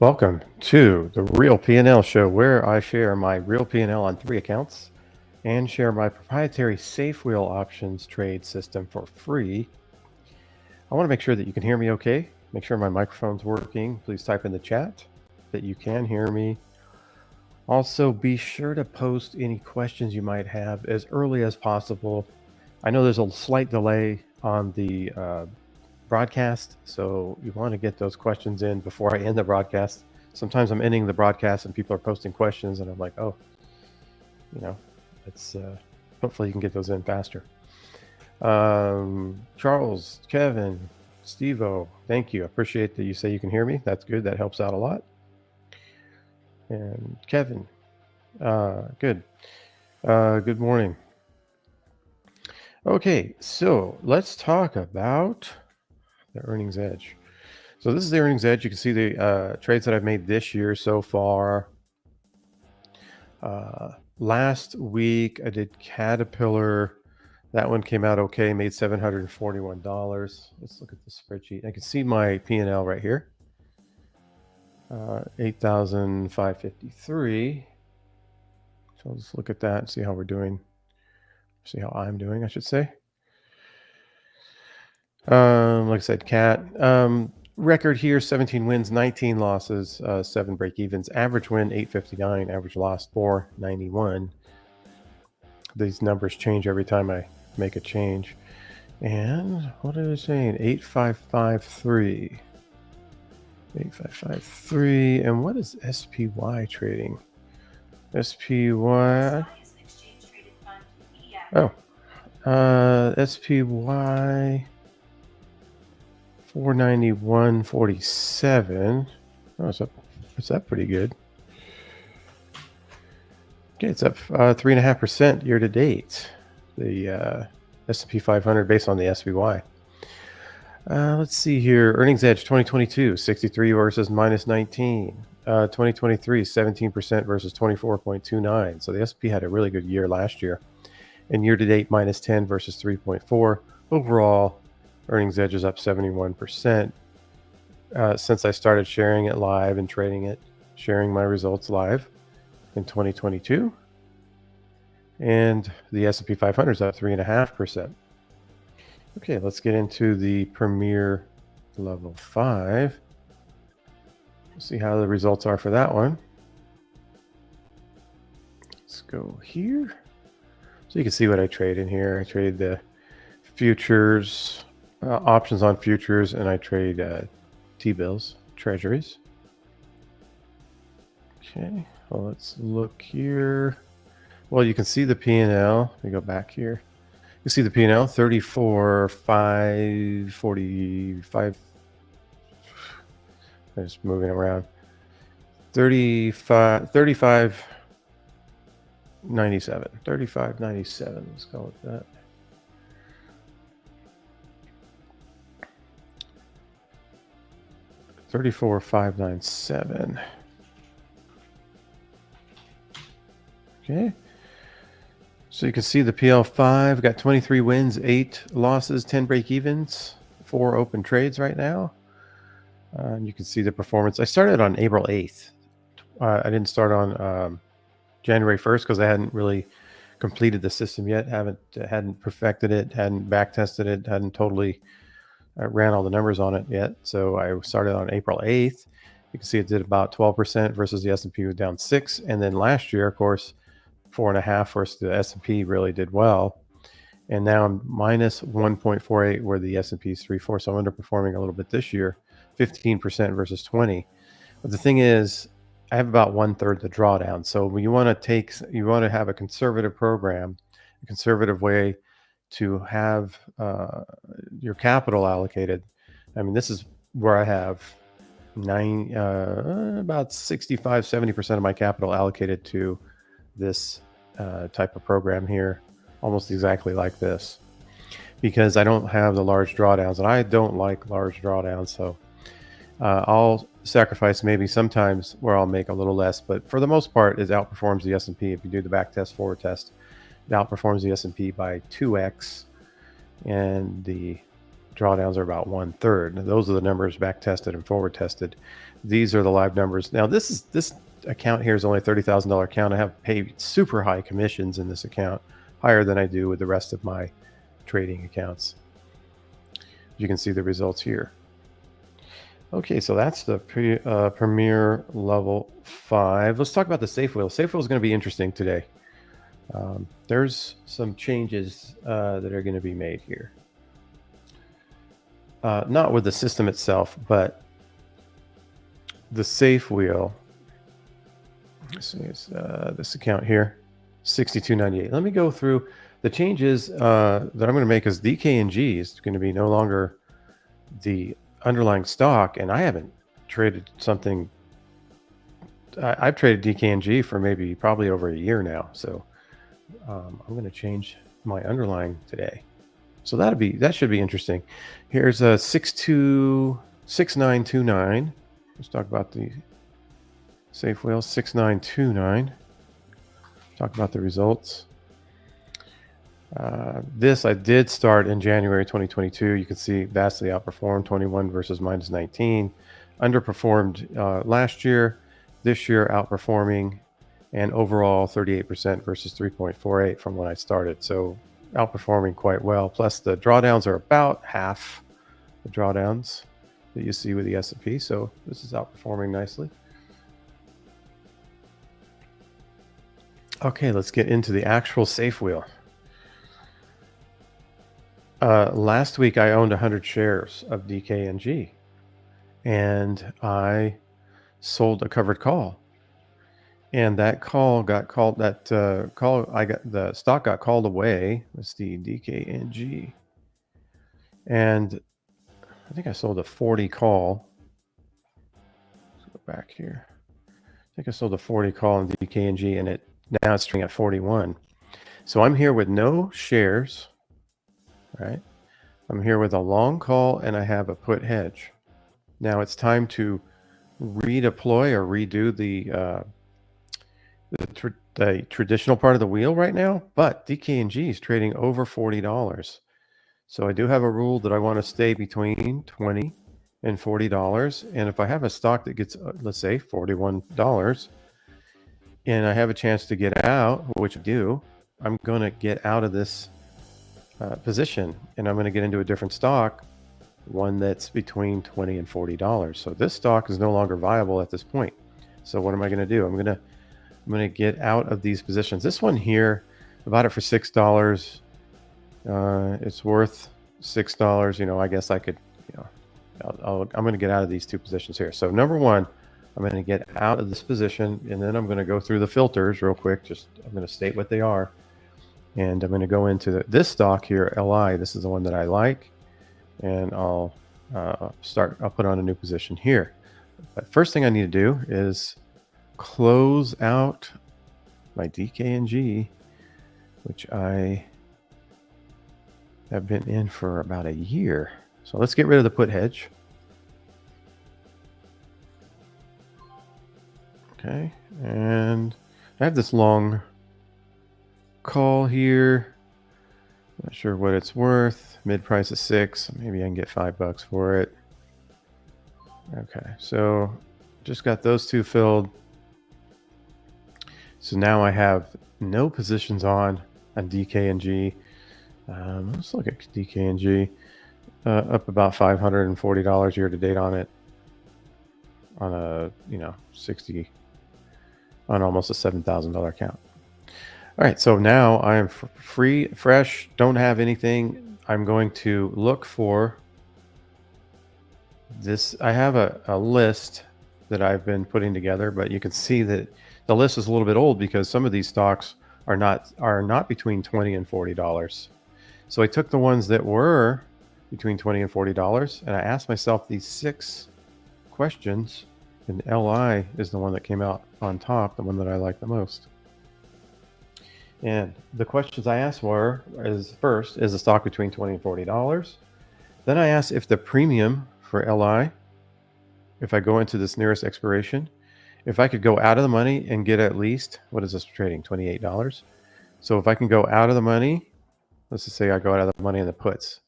Welcome to the Real P&L Show, where I share my real P&L on 3 accounts and share my proprietary safe wheel options trade system for free. I want to make sure that you can hear me okay. Make sure my microphone's working. Please type in the chat that you can hear me. Also, be sure to post any questions you might have as early as possible. I know there's a slight delay on the broadcast, so you want to get those questions in before I end the broadcast. Sometimes I'm ending the broadcast and people are posting questions and I'm like, oh, it's hopefully you can get those in faster. Charles, Kevin, Steve-O, thank you. I appreciate that you say you can hear me. That's good. That helps out a lot. And Kevin, good. Good morning. Okay, so let's talk about the earnings edge. So this is the earnings edge. You can see the trades that I've made this year so far. Last week I did Caterpillar. That one came out okay, made $741. Let's look at the spreadsheet. I can see my P&L right here. 8,553. So I'll just look at that and see how we're doing. See how I'm doing, I should say. Like I said, Cat. Record here, 17 wins, 19 losses, 7 break-evens. Average win, 859. Average loss, 491. These numbers change every time I make a change. And what are they saying? 8553. 8553. And what is SPY trading? SPY. Oh. SPY 491.47. Oh, it's up pretty good. Okay, it's up 3.5% year to date. The S&P 500 based on the SPY. Let's see here. Earnings edge 2022, 63 versus minus 19. 2023, 17% versus 24.29. So the S&P had a really good year last year. And year to date, minus 10 versus 3.4. Overall, earnings edge is up 71% since I started sharing it live and trading it, sharing my results live in 2022. And the S&P 500 is up 3.5%. Okay, let's get into the Premier Level 5. See how the results are for that one. Let's go here. So you can see what I trade in here. I trade the futures, options on futures, and I trade T-bills, treasuries. Okay, well, let's look here. Well, you can see the P&L. Let me go back here. You see the P&L, 34,545. I'm just moving around. 35.97. 35.97. Let's call it that. $34,597. Okay. So you can see the PL5 got 23 wins, 8 losses, 10 break-evens, 4 open trades right now. You can see the performance. I started on April 8th. I didn't start on January 1st because I hadn't really completed the system yet. Hadn't perfected it, hadn't back tested it, hadn't totally ran all the numbers on it yet. So I started on April 8th. You can see it did about 12% versus the S&P was down 6. And then last year, of course, 4.5 versus the S&P really did well. And now I'm minus 1.48 where the S&P is 3.4. So I'm underperforming a little bit this year, 15% versus 20. But the thing is, I have about 1/3 the drawdown. So when you want to have a conservative program, a conservative way to have your capital allocated. I mean, this is where I have about 65, 70% of my capital allocated to this type of program here, almost exactly like this, because I don't have the large drawdowns, and I don't like large drawdowns. So I'll sacrifice maybe sometimes where I'll make a little less, but for the most part, it outperforms the S&P. If you do the back test, forward test, it outperforms the S&P by 2x, and the drawdowns are about 1/3. Those are the numbers back tested and forward tested. These are the live numbers. Now this account here is only a $30,000 account. I have paid super high commissions in this account, higher than I do with the rest of my trading accounts. You can see the results here. Okay, so that's the Premier Level 5. Let's talk about the safe wheel. Safe wheel is going to be interesting today. There's some changes that are going to be made here. Not with the system itself, but the safe wheel. Let's see, it's this account here, 62.98. Let me go through the changes that I'm going to make. Is DKNG is going to be no longer the underlying stock, and I haven't traded something. I've traded DKNG for probably over a year now, so I'm going to change my underlying today. So that should be interesting. Here's a 6929. Let's talk about the safe wheel 6929. Talk about the results. This I did start in January 2022. You can see vastly outperformed, 21 versus minus 19. Underperformed last year. This year outperforming, and overall 38% versus 3.48 from when I started. So outperforming quite well. Plus the drawdowns are about half the drawdowns that you see with the S&P. So this is outperforming nicely. Okay, let's get into the actual safe wheel. Last week I owned 100 shares of DKNG, and I sold a covered call, and that call got called. The stock got called away. Let's see, DKNG, and I think I sold a 40 call. Let's go back here. I think I sold a 40 call in DKNG, and now it's trading at 41. So I'm here with no shares. Right, I'm here with a long call, and I have a put hedge. Now it's time to redeploy or redo the traditional part of the wheel right now, but DKNG is trading over $40. So I do have a rule that I want to stay between $20 and $40. And if I have a stock that gets, let's say, $41, and I have a chance to get out, which I do, I'm going to get out of this position, and I'm going to get into a different stock, one that's between $20 and $40. So this stock is no longer viable at this point. So what am I going to do? I'm going to get out of these positions. This one here, I bought it for $6. It's worth $6. You know, I guess I could, you know, I'm going to get out of these two positions here. So number one, I'm going to get out of this position, and then I'm going to go through the filters real quick. I'm going to state what they are. And I'm going to go into this stock here, LI. This is the one that I like, and I'll put on a new position here. But first thing I need to do is close out my DKNG, which I have been in for about a year. So let's get rid of the put hedge. Okay, and I have this long call here. Not sure what it's worth. Mid price is $6. Maybe I can get $5 for it. Okay, so just got those two filled. So now I have no positions on DKNG. Let's look at DKNG. Up about $540 year to date on it. On a on almost a $7,000 account. All right, so now I am free, fresh, don't have anything. I'm going to look for this. I have a list that I've been putting together, but you can see that the list is a little bit old because some of these stocks are not between $20 and $40. So I took the ones that were between $20 and $40, and I asked myself these 6 questions, and LI is the one that came out on top, the one that I like the most. And the questions I asked first, is the stock between $20 and $40? Then I asked if the premium for LI, if I go into this nearest expiration, if I could go out of the money and get at least, what is this trading, $28? So if I can go out of the money, let's just say I go out of the money in the puts,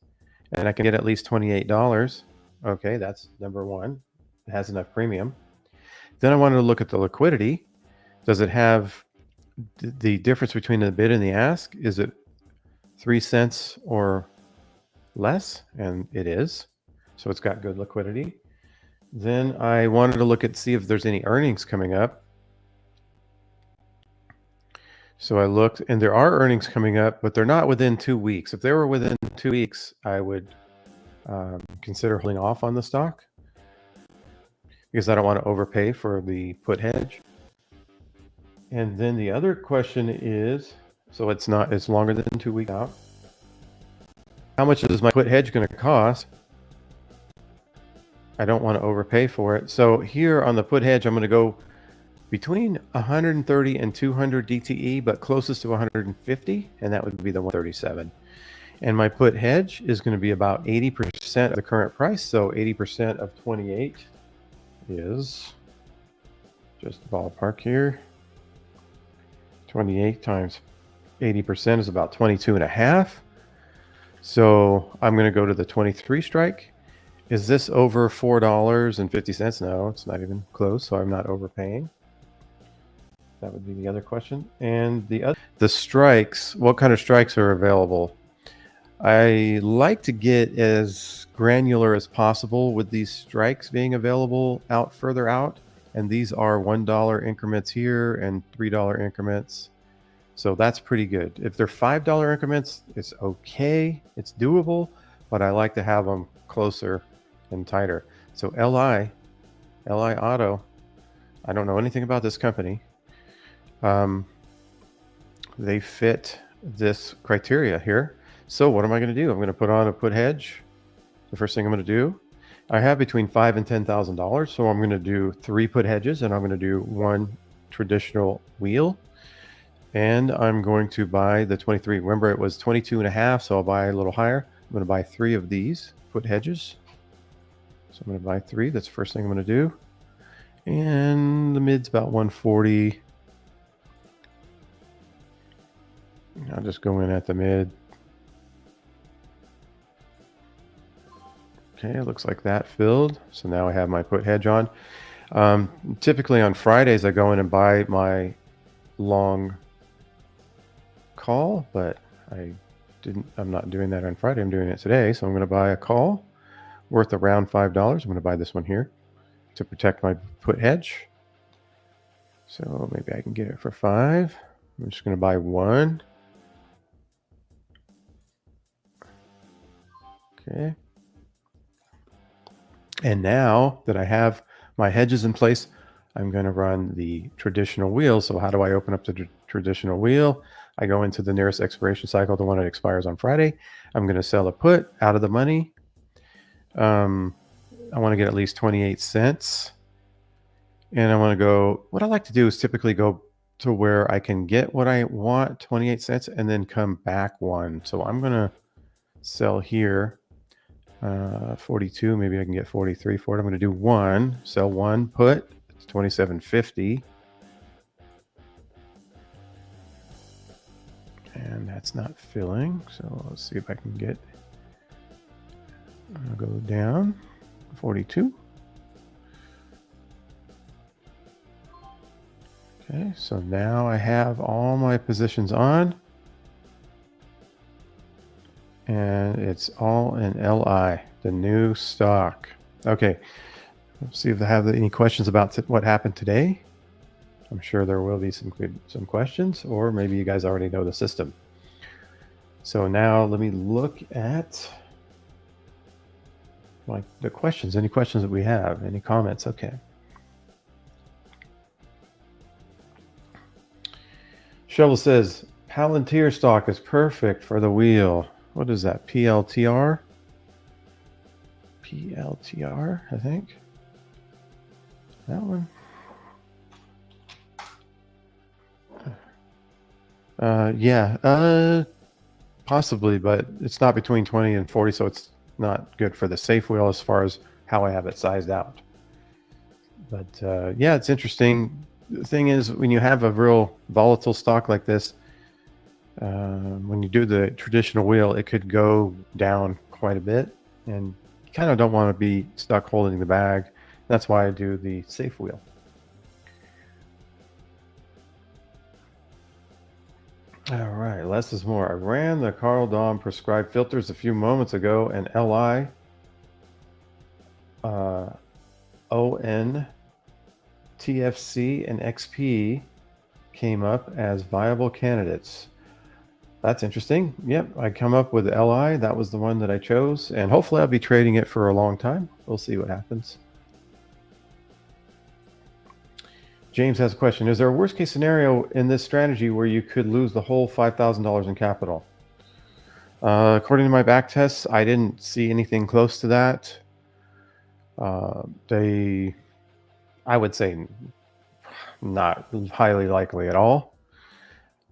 and I can get at least $28. Okay, that's number one. It has enough premium. Then I wanted to look at the liquidity. Does it have the difference between the bid and the ask? Is it 3 cents or less? And it is. So it's got good liquidity. Then I wanted to look at see if there's any earnings coming up. So I looked, and there are earnings coming up, but they're not within 2 weeks. If they were within 2 weeks, I would consider holding off on the stock because I don't want to overpay for the put hedge. And then the other question is, so it's longer than 2 weeks out. How much is my put hedge going to cost? I don't want to overpay for it. So here on the put hedge, I'm going to go between 130 and 200 DTE, but closest to 150, and that would be the 137. And my put hedge is going to be about 80% of the current price. So 80% of 28 is just ballpark here. 28 times 80% is about 22 and a half. So I'm going to go to the 23 strike. Is this over $4.50? No, it's not even close. So I'm not overpaying. That would be the other question. And the strikes, what kind of strikes are available? I like to get as granular as possible with these strikes being available further out. And these are $1 increments here and $3 increments. So that's pretty good. If they're $5 increments, it's okay. It's doable, but I like to have them closer and tighter. So LI Auto, I don't know anything about this company. They fit this criteria here. So what am I going to do? I'm going to put on a put hedge. The first thing I'm going to do, I have between $5,000 and $10,000. So I'm going to do 3 put hedges, and I'm going to do 1 traditional wheel. And I'm going to buy the 23. Remember, it was 22 and a half, so I'll buy a little higher. I'm going to buy 3 of these put hedges. So I'm going to buy 3. That's the first thing I'm going to do. And the mid's about 140. I'll just go in at the mid. Okay, it looks like that filled. So now I have my put hedge on. Typically on Fridays, I go in and buy my long call, but I'm not doing that on Friday. I'm doing it today. So I'm going to buy a call worth around $5. I'm going to buy this one here to protect my put hedge. So maybe I can get it for 5. I'm just going to buy 1. Okay. And now that I have my hedges in place, I'm going to run the traditional wheel. So how do I open up the traditional wheel? I go into the nearest expiration cycle, the one that expires on Friday. I'm going to sell a put out of the money. I want to get at least 28 cents. And I want to go, what I like to do is typically go to where I can get what I want, 28 cents, and then come back 1. So I'm going to sell here 42. Maybe I can get 43 for it. I'm going to do 1, sell 1 put. It's $27.50. And that's not filling. So let's see if I can get, I'll go down 42. Okay, so now I have all my positions on. And it's all in LI, the new stock. Okay, let's see if I have any questions about what happened today. I'm sure there will be some questions, or maybe you guys already know the system. So now let me look at the questions. Any questions that we have? Any comments? Okay. Shovel says, Palantir stock is perfect for the wheel. What is that? PLTR? PLTR, I think. That one. Yeah, possibly, but it's not between 20 and 40, so it's not good for the safe wheel as far as how I have it sized out. But yeah, it's interesting. The thing is, when you have a real volatile stock like this, when you do the traditional wheel, it could go down quite a bit, and you kind of don't want to be stuck holding the bag. That's why I do the safe wheel. All right, less is more. I ran the Carl Dahm prescribed filters a few moments ago, and LI, ON, TFC, and XP came up as viable candidates. That's interesting. Yep, I come up with LI. That was the one that I chose, and hopefully I'll be trading it for a long time. We'll see what happens. James has a question. Is there a worst case scenario in this strategy where you could lose the whole $5,000 in capital? According to my back tests, I didn't see anything close to that. I would say not highly likely at all,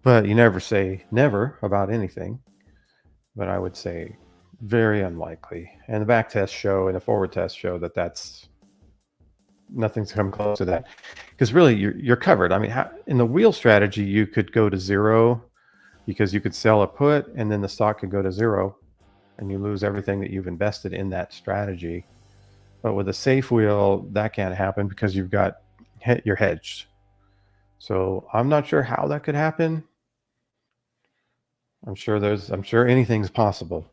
but you never say never about anything. But I would say very unlikely. And the back tests show and the forward tests show that nothing's come close to that, because really you're covered. I mean, in the wheel strategy, you could go to zero because you could sell a put and then the stock could go to zero and you lose everything that you've invested in that strategy. But with a safe wheel, that can't happen because you're hedged. So I'm not sure how that could happen. I'm sure anything's possible.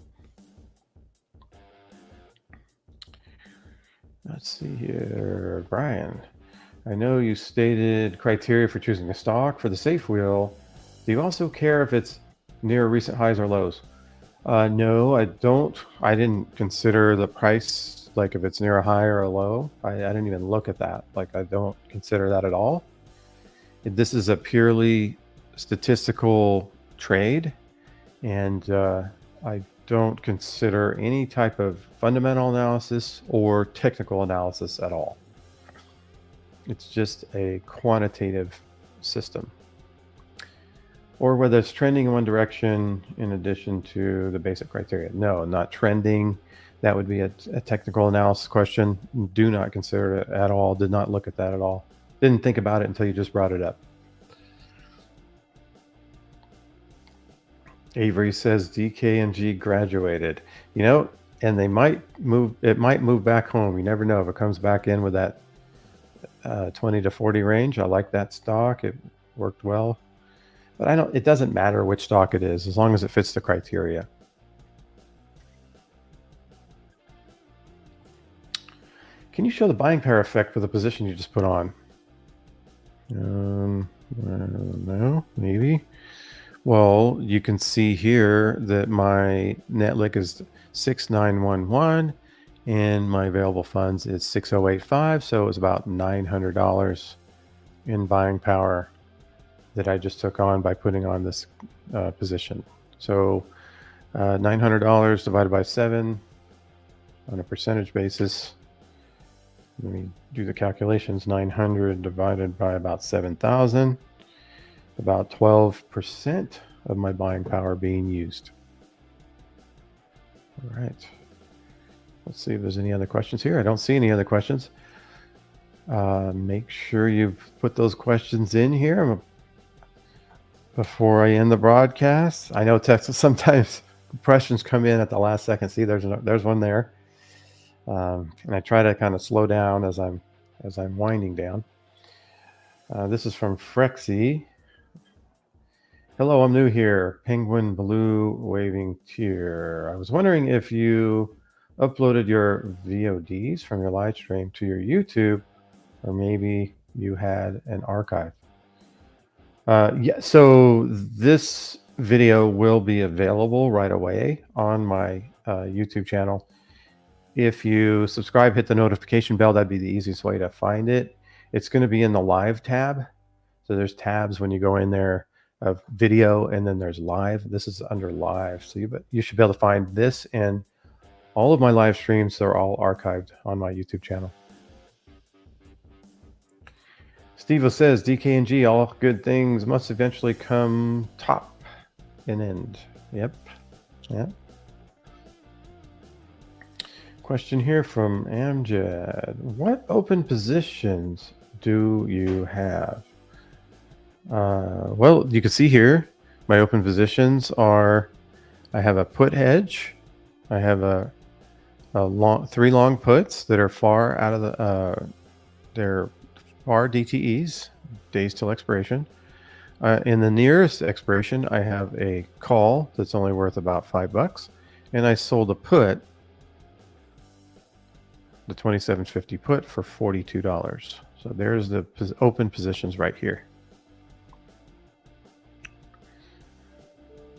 Let's see here, Brian. I know you stated criteria for choosing a stock for the safe wheel. Do you also care if it's near recent highs or lows? No, I don't. I didn't consider the price, like if it's near a high or a low. I didn't even look at that. Like, I don't consider that at all. This is a purely statistical trade, and I don't consider any type of fundamental analysis or technical analysis at all. It's just a quantitative system. Or whether it's trending in one direction in addition to the basic criteria. No, not trending. That would be a technical analysis question. Do not consider it at all. Did not look at that at all. Didn't think about it until you just brought it up. Avery says DKNG graduated. And it might move back home. You never know if it comes back in with that 20 to 40 range. I like that stock. It worked well. But it doesn't matter which stock it is, as long as it fits the criteria. Can you show the buying power effect for the position you just put on? I don't know, maybe. Well, you can see here that my net lick is 6911 and my available funds is 6085. So it was about $900 in buying power that I just took on by putting on this position. So $900 divided by 7 on a percentage basis. Let me do the calculations. 900 divided by about 7,000. About 12% of my buying power being used. All right. Let's see if there's any other questions here. I don't see any other questions. Make sure you've put those questions in here before I end the broadcast. I know sometimes questions come in at the last second. See, there's one there. And I try to kind of slow down as I'm winding down. This is from Frexy. Hello, I'm new here. Penguin Blue waving tear. I was wondering if you uploaded your VODs from your live stream to your YouTube, or maybe you had an archive. Yeah, so this video will be available right away on my YouTube channel. If you subscribe, hit the notification bell, that'd be the easiest way to find it. It's going to be in the live tab. So there's tabs when you go in there of video, and then there's live. This is under live. So you should be able to find this, and all of my live streams are all archived on my YouTube channel. Steve says, DKNG, all good things must eventually come top and end. Yep. Question here from Amjad. What open positions do you have? Well, you can see here, my open positions are, I have a put hedge I have three long puts that are far out of the they're far DTEs, days till expiration. In the nearest expiration, I have a call that's only worth about $5, and I sold a put, the 2750 put, for $42. So there's the open positions right here.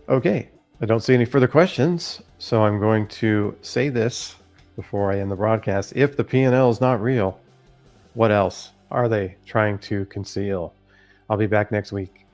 Okay, I don't see any further questions, so I'm going to say this before I end the broadcast. If the P&L is not real, what else are they trying to conceal? I'll be back next week.